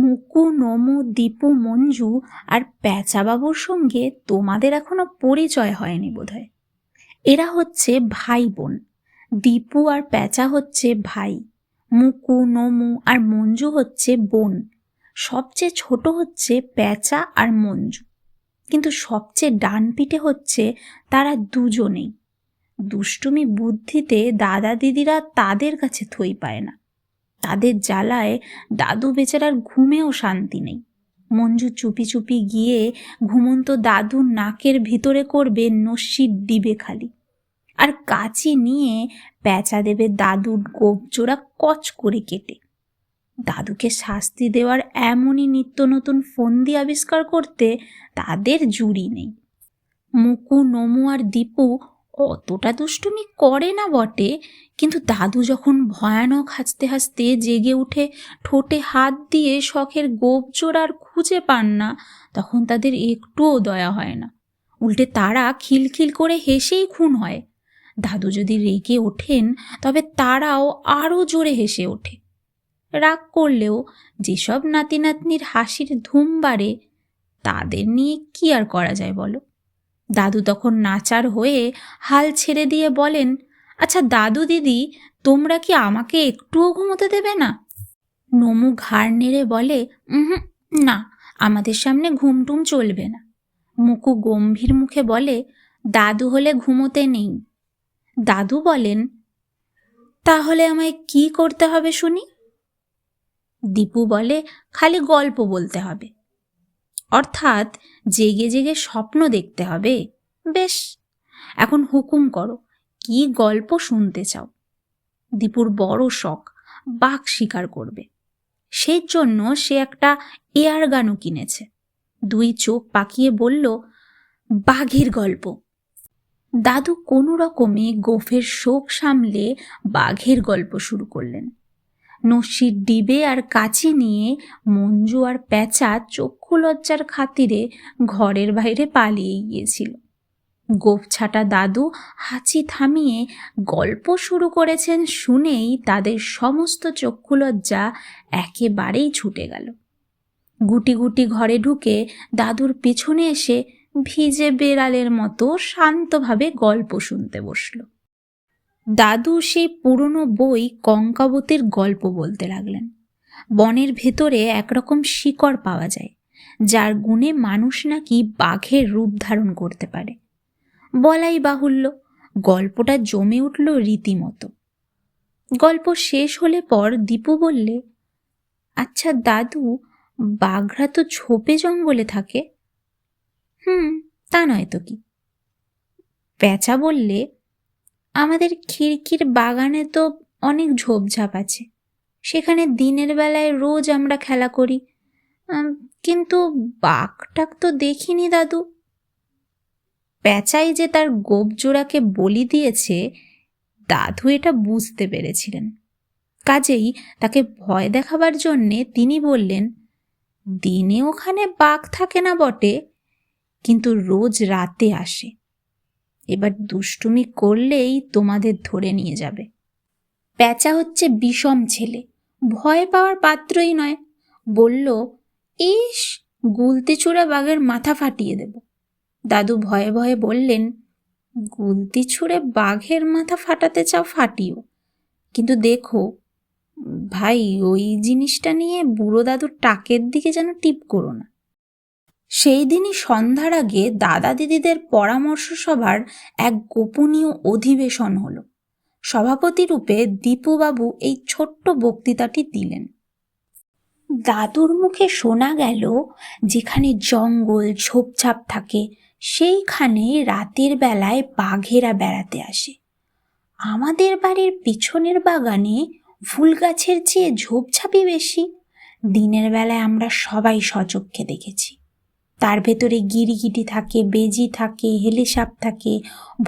মুকু, নমু, দীপু, মঞ্জু আর প্যাঁচাবাবুর সঙ্গে তোমাদের এখনো পরিচয় হয়নি বোধহয়। এরা হচ্ছে ভাই বোন। দীপু আর প্যাঁচা হচ্ছে ভাই, মুকু, নমু আর মঞ্জু হচ্ছে বোন। সবচেয়ে ছোট হচ্ছে প্যাঁচা আর মঞ্জু, কিন্তু সবচেয়ে ডান পিঠে হচ্ছে তারা দুজনেই। দুষ্টুমি বুদ্ধিতে দাদা দিদিরা তাদের কাছে থই পায় না। তাদের জ্বালায় দাদু বেচারার ঘুমেও শান্তি নেই। মঞ্জু চুপি চুপি গিয়ে ঘুমন্ত দাদুর নাকের ভিতরে করবে নস্যির ডিবে খালি, আর কাঁচি নিয়ে প্যাঁচা দেবে দাদুর গোপজোড়া কচ করে কেটে। দাদুকে শাস্তি দেওয়ার এমনই নিত্য নতুন ফন্দি আবিষ্কার করতে তাদের জুড়ি নেই। মুকু, নমু আর দীপু অতটা দুষ্টুমি করে না বটে, কিন্তু দাদু যখন ভয়ানক হাসতে হাসতে জেগে উঠে ঠোঁটে হাত দিয়ে শখের গোপজোড়ার খুঁজে পান না, তখন তাদের একটুও দয়া হয় না। উল্টে তারা খিলখিল করে হেসেই খুন হয়। দাদু যদি রেগে ওঠেন তবে তারাও আরও জোরে হেসে ওঠে। রাগ করলেও যেসব নাতি নাতনির হাসির ধুম বাড়ে, তাদের নিয়ে কি আর করা যায় বলো। দাদু তখন নাচার হয়ে হাল ছেড়ে দিয়ে বলেন, আচ্ছা দাদু দিদি, তোমরা কি আমাকে একটুও ঘুমোতে দেবে না? নমু ঘাড় নেড়ে বলে, না, আমাদের সামনে ঘুমটুম চলবে না। মুকু গম্ভীর মুখে বলে, দাদু হলে ঘুমোতে নেই। দাদু বলেন, তাহলে আমায় কি করতে হবে শুনি? দীপু বলে, খালি গল্প বলতে হবে, অর্থাৎ জেগে জেগে স্বপ্ন দেখতে হবে। বেশ, এখন হুকুম করো, কি গল্প শুনতে চাও? দীপুর বড় শখ বাঘ শিকার করবে। সেই জন্য সে একটা এয়ার গানও কিনেছে। দুই চোখ পাকিয়ে বলল, বাঘের গল্প। দাদু কোনো রকমে গোফের শোক সামলে বাঘের গল্প শুরু করলেন। নস্যির ডিবে আর কাচি নিয়ে মঞ্জু আর প্যাঁচা চক্ষু লজ্জার খাতিরে ঘরের বাইরে পালিয়ে গিয়েছিল। গোফ ছাটা দাদু হাঁচি থামিয়ে গল্প শুরু করেছেন শুনেই তাদের সমস্ত চক্ষু লজ্জা একেবারেই ছুটে গেল। গুটি গুটি ঘরে ঢুকে দাদুর পেছনে এসে ভিজে বেড়ালের মতো শান্তভাবে গল্প শুনতে বসল। দাদু সেই পুরনো বই কঙ্কাবতীর গল্প বলতে লাগলেন। বনের ভেতরে একরকম শিকড় পাওয়া যায়, যার গুণে মানুষ নাকি বাঘের রূপ ধারণ করতে পারে। বলাই বাহুল্য, গল্পটা জমে উঠল রীতিমতো। গল্প শেষ হলে পর দীপু বললে, আচ্ছা দাদু, বাঘরা তো ঝোপে জঙ্গলে থাকে। তা নয় তো কি। প্যাঁচা বললে, আমাদের খিড়কির বাগানে তো অনেক ঝোপঝাপ আছে, সেখানে দিনের বেলায় রোজ আমরা খেলা করি, কিন্তু বাঘটাক তো দেখিনি দাদু। প্যাঁচাই যে তার গোপজোড়াকে বলি দিয়েছে, দাদু এটা বুঝতে পেরেছিলেন। কাজেই তাকে ভয় দেখাবার জন্যে তিনি বললেন, দিনে ওখানে বাঘ থাকে না বটে, কিন্তু রোজ রাতে আসে। এবার দুষ্টুমি করলেই তোমাদের ধরে নিয়ে যাবে। প্যাঁচা হচ্ছে বিষম ছেলে, ভয় পাওয়ার পাত্রই নয়। বলল, ইস, গুলতি ছুঁড়ে বাঘের মাথা ফাটিয়ে দেব। দাদু ভয়ে ভয়ে বললেন, গুলতি ছুঁড়ে বাঘের মাথা ফাটাতে চাও ফাটিও, কিন্তু দেখো ভাই, ওই জিনিসটা নিয়ে বুড়ো দাদুর টাকের দিকে যেন টিপ করো না। সেই দিনই সন্ধ্যার আগে দাদা দিদিদের পরামর্শ সভার এক গোপনীয় অধিবেশন হলো। সভাপতি রূপে দীপুবাবু এই ছোট্ট বক্তৃতাটি দিলেন। দাদুর মুখে শোনা গেল, যেখানে জঙ্গল ঝোপঝাপ থাকে সেইখানে রাতের বেলায় বাঘেরা বেড়াতে আসে। আমাদের বাড়ির পিছনের বাগানে ফুল গাছের চেয়ে ঝোপঝাপই বেশি। দিনের বেলায় আমরা সবাই সচক্ষে দেখেছি। তার ভেতরে গিরগিটি থাকে, বেজি থাকে, হেলেসাপ থাকে,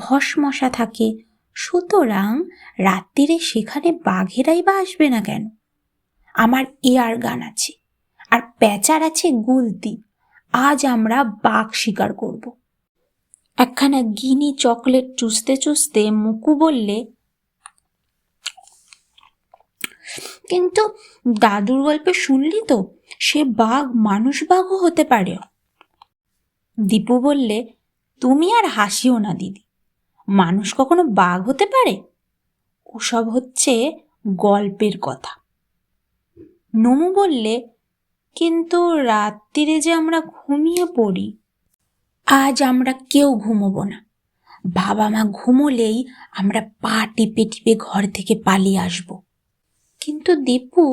ভস্মশা থাকে। সুতরাং রাত্রিরে সেখানে বাঘেরাই বা আসবে না কেন? আমার এয়ার গান আছে, আর প্যাঁচার আছে গুলতি। আজ আমরা বাঘ শিকার করব। একখানা গিনি চকলেট চুষতে চুষতে মুকু বললে, কিন্তু দাদুর গল্পে শুনলি তো, সে বাঘ মানুষ বাঘও হতে পারে। দীপু বললে, তুমি আর হাসিও না দিদি, মানুষ কখনো বাঘ হতে পারে? ওসব হচ্ছে গল্পের কথা। নমু বললে, কিন্তু রাত্রিরে যে আমরা ঘুমিয়ে পড়ি। আজ আমরা কেউ ঘুমোবো না। বাবা মা ঘুমোলেই আমরা পা টিপে টিপে ঘর থেকে পালিয়ে আসব। কিন্তু দীপু,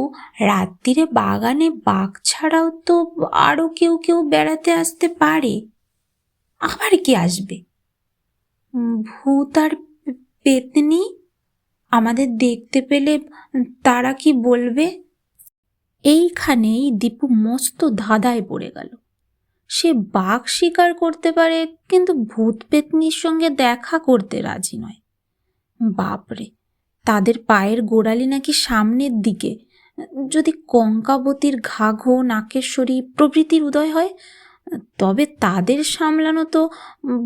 রাত্রিরে বাগানে বাঘ ছাড়াও তো আরো কেউ কেউ বেড়াতে আসতে পারে। আবার কি আসবে? ভূত আর পেতনি আমাদের দেখতে পেলে তারা কি বলবে? এইখানেই দীপু মস্ত ধাঁধায় পড়ে গেল। সে বাঘ শিকার করতে পারে, কিন্তু ভূত পেতনির সঙ্গে দেখা করতে রাজি নয়। বাপরে, তাদের পায়ের গোড়ালি নাকি সামনের দিকে। যদি কঙ্কাবতীর ঘাঘো, নাকেশ্বরী প্রভৃতির উদয় হয়, তবে তাদের সামলানো তো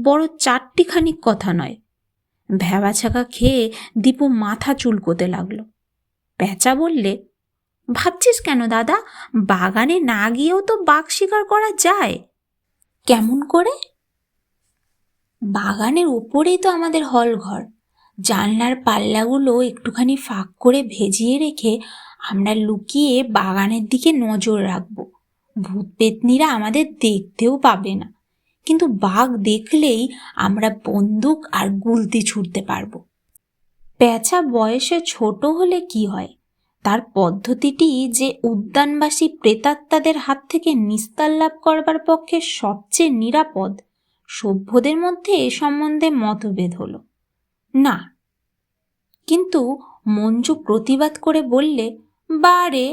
বড় চারটিখানি কথা নয়। ভ্যাবাছাকা খেয়ে দীপু মাথা চুলকোতে লাগলো। প্যাঁচা বললে, ভাবছিস কেন দাদা? বাগানে না গিয়েও তো বাঘ শিকার করা যায়। কেমন করে? বাগানের ওপরেই তো আমাদের হল ঘর। জানলার পাল্লাগুলো একটুখানি ফাঁক করে ভেজিয়ে রেখে আমরা লুকিয়ে বাগানের দিকে নজর রাখবো। ভূত পেতনিরা আমাদের দেখতেও পাবে না, কিন্তু বাঘ দেখলেই আমরা বন্দুক আর গুলতি ছুঁড়তে পারবো। প্যাঁচা বয়সে ছোট হলে কি হয়, তার পদ্ধতিটি যে উদ্যানবাসী প্রেতাত্মাদের হাত থেকে নিস্তার লাভ করবার পক্ষে সবচেয়ে নিরাপদ, সভ্যদের মধ্যে এ সম্বন্ধে মতভেদ হলো না। কিন্তু মঞ্জু প্রতিবাদ করে বললে, বারে,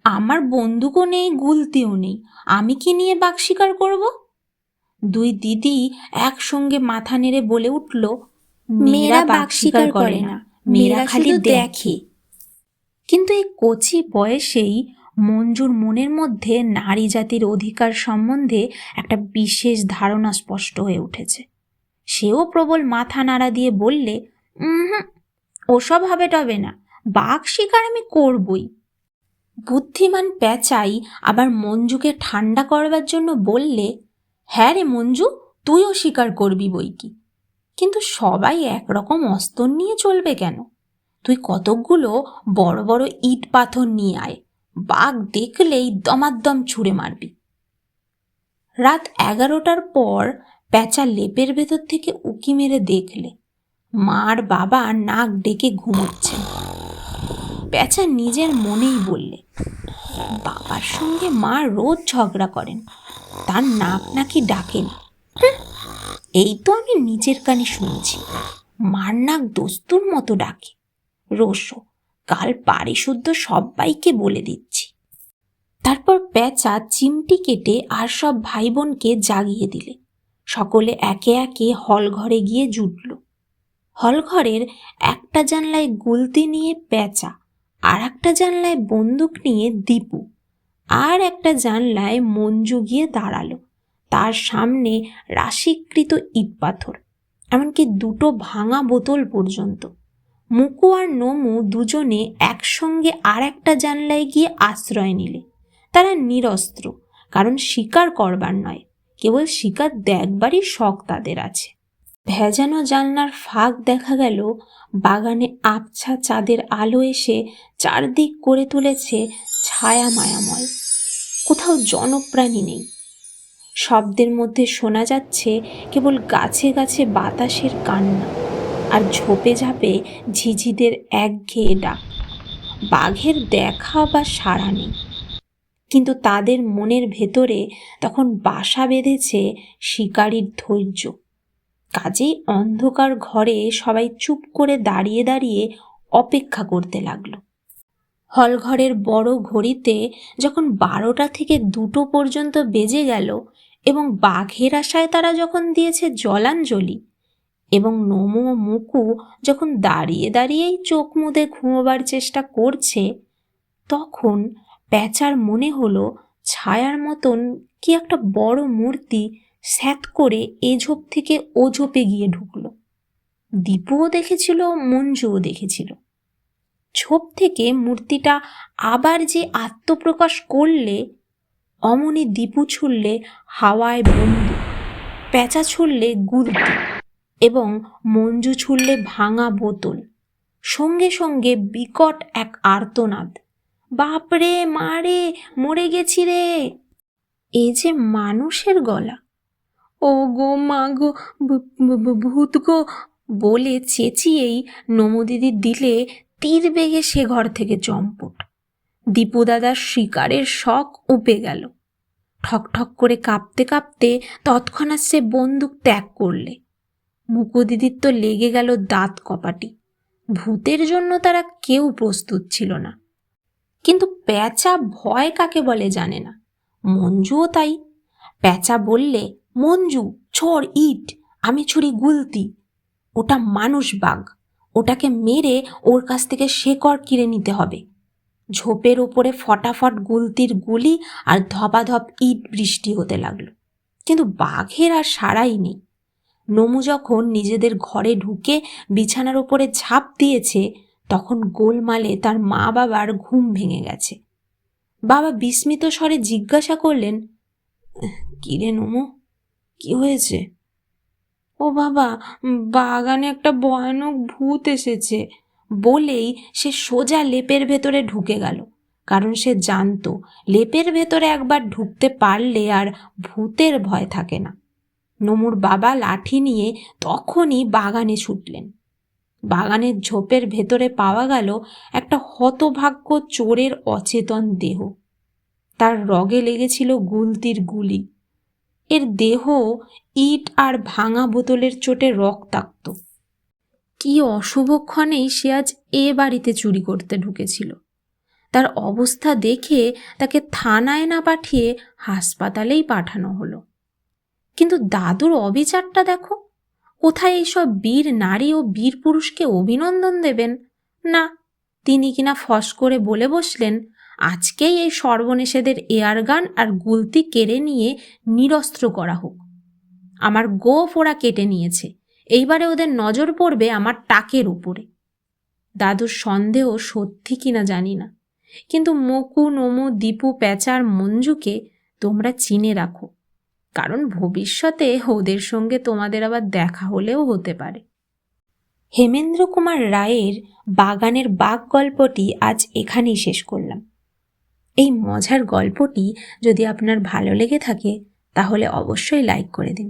আমার বন্দুকও নেই, গুলতিও নেই, আমি কি নিয়ে বাঘ শিকার করব? দুই দিদি একসঙ্গে মাথা নেড়ে বলে উঠল, মেয়েরা বাঘ শিকার করে না, মেয়েরা খালি দেখে। কিন্তু এই কচি বয়সেই মঞ্জুর মনের মধ্যে নারী জাতির অধিকার সম্বন্ধে একটা বিশেষ ধারণা স্পষ্ট হয়ে উঠেছে। সেও প্রবল মাথা নাড়া দিয়ে বললে, ওসব হবে টবে না, বাঘ শিকার আমি করবই। বুদ্ধিমান প্যাঁচাই আবার মঞ্জুকে ঠান্ডা করবার জন্য বললে, হ্যাঁ রে মঞ্জু, তুইও শিকার করবি বই কি, কিন্তু সবাই একরকম অস্ত্র নিয়ে চলবে কেন? তুই কতকগুলো বড় বড় ইট পাথর নিয়ে আয়, বাঘ দেখলেই দমাদ্দম ছুঁড়ে মারবি। রাত 11টার পর প্যাঁচা লেপের ভেতর থেকে উকি মেরে দেখলে মার বাবা নাক ডেকে ঘুমোচ্ছেন। প্যাঁচা নিজের মনেই বললে, বাবার সঙ্গে মা রোজ ঝগড়া করেন, তার নাক নাকি ডাকে না। এই তো আমি নিজের কানে শুনেছি, মার নাক দস্তুর মতো ডাকে। রোসো, কাল বাড়ি শুদ্ধ সবাইকে বলে দিচ্ছি। তারপর প্যাঁচা চিমটি কেটে আর সব ভাই বোনকে জাগিয়ে দিলে। সকলে একে একে হল ঘরে গিয়ে জুটল। হল ঘরের একটা জানলায় গুলতি নিয়ে প্যাঁচা, আর একটা জানলায় বন্দুক নিয়ে দীপু, আর একটা জানলায় মঞ্জু গিয়ে দাঁড়ালো। তার সামনে রাশিকৃত ইট পাথর, এমনকি দুটো ভাঙা বোতল পর্যন্ত। মুকু আর নমু দুজনে একসঙ্গে আর একটা জানলায় গিয়ে আশ্রয় নিলে। তারা নিরস্ত্র, কারণ শিকার করবার নয়, কেবল শিকার দেখবারই শখ তাদের আছে। ভেজানো জানলার ফাঁক দেখা গেল বাগানে আবছা চাঁদের আলো এসে চারদিক করে তুলেছে ছায়া মায়াময়। কোথাও জনপ্রাণী নেই। শব্দের মধ্যে শোনা যাচ্ছে কেবল গাছে গাছে বাতাসের কান্না আর ঝোপে ঝাপে ঝিঝিদের একঘেয়ে ডাক। বাঘের দেখা বা সাড়া নেই, কিন্তু তাদের মনের ভেতরে তখন বাসা বেঁধেছে শিকারীর ধৈর্য। কাজেই অন্ধকার ঘরে সবাই চুপ করে দাঁড়িয়ে দাঁড়িয়ে অপেক্ষা করতে লাগলো। হলঘরের বড় ঘড়িতে যখন 12টা থেকে 2টো পর্যন্ত বেজে গেল এবং বাঘের আশায় তারা যখন দিয়েছে জলাঞ্জলি, এবং নমু ও মুকু যখন দাঁড়িয়ে দাঁড়িয়েই চোখ মুদে ঘুমোবার চেষ্টা করছে, তখন প্যাঁচার মনে হলো ছায়ার মতন কি একটা বড় মূর্তি স্যাত করে এ ঝোপ থেকে ও ঝোপে গিয়ে ঢুকলো। দীপুও দেখেছিল, মঞ্জুও দেখেছিল। ছোপ থেকে মূর্তিটা আবার যে আত্মপ্রকাশ করলে, অমনি দীপু ছুড়লে হাওয়ায় বন্দুক, প্যাঁচা ছুড়লে গুলতি এবং মঞ্জু ছুড়লে ভাঙা বোতল। সঙ্গে সঙ্গে বিকট এক আর্তনাদ, বাপরে মারে, মরে গেছি রে। এ যে মানুষের গলা। ও গো মা গো, ভূত গো বলে চেঁচিয়েই নমদিদি দিলে তীর বেগে সে ঘর থেকে চম্পট। দীপু দাদার শিকারের শখ উপে গেল। ঠকঠক করে কাঁপতে কাঁপতে তৎক্ষণাৎ সে বন্দুক ত্যাগ করলে। মুকুদিদির তো লেগে গেল দাঁত কপাটি। ভূতের জন্য তারা কেউ প্রস্তুত ছিল না। কিন্তু প্যাঁচা ভয় কাকে বলে জানে না, মঞ্জুও তাই। প্যাঁচা বললে, মঞ্জু ছোড় ইট, আমি ছুরি গুলতি। ওটা মানুষ বাঘ, ওটাকে মেরে ওর কাছ থেকে শেকড় কিনে নিতে হবে। ঝোপের ওপরে ফটাফট গুলতির গুলি আর ধপাধপ ইট বৃষ্টি হতে লাগলো। কিন্তু বাঘের আর সাড়াই নেই। নমু যখন নিজেদের ঘরে ঢুকে বিছানার ওপরে ঝাঁপ দিয়েছে, তখন গোলমালে তার মা বাবার ঘুম ভেঙে গেছে। বাবা বিস্মিত স্বরে জিজ্ঞাসা করলেন, কিরে নমু, কি হয়েছে? ও বাবা, বাগানে একটা ভয়ানক ভূত এসেছে বলেই সে সোজা লেপের ভেতরে ঢুকে গেল। কারণ সে জানতো লেপের ভেতরে একবার ঢুকতে পারলে আর ভূতের ভয় থাকে না। নমুর বাবা লাঠি নিয়ে তখনই বাগানে ছুটলেন। বাগানের ঝোপের ভেতরে পাওয়া গেল একটা হতভাগ্য চোরের অচেতন দেহ। তার রগে লেগেছিল গুলতির গুলি। এর দেহ ইট আর ভাঙা বোতলের চোটে রক্তাক্ত। কি অশুভক্ষণেই সে আজ এ বাড়িতে চুরি করতে ঢুকেছিল। তার অবস্থা দেখে তাকে থানায় না পাঠিয়ে হাসপাতালেই পাঠানো হলো। কিন্তু দাদুর অবিচারটা দেখো, কোথায় এইসব বীর নারী ও বীর পুরুষকে অভিনন্দন দেবেন না, তিনি কিনা ফস করে বলে বসলেন, আজকেই এই সর্বনেশেদের এয়ারগান আর গুলতি কেড়ে নিয়ে নিরস্ত্র করা হোক। আমার গোফ ওরা কেটে নিয়েছে, এইবারে ওদের নজর পড়বে আমার টাকের উপরে। দাদুর সন্দেহ সত্যি কিনা জানি না, কিন্তু মকু, নমু, দীপু, প্যাঁচার মঞ্জুকে তোমরা চিনে রাখো, কারণ ভবিষ্যতে ওদের সঙ্গে তোমাদের আবার দেখা হলেও হতে পারে। হেমেন্দ্র কুমার রায়ের বাগানের বাঘ গল্পটি আজ এখানেই শেষ করলাম। এই মজার গল্পটি যদি আপনার ভালো লেগে থাকে তাহলে অবশ্যই লাইক করে দিন।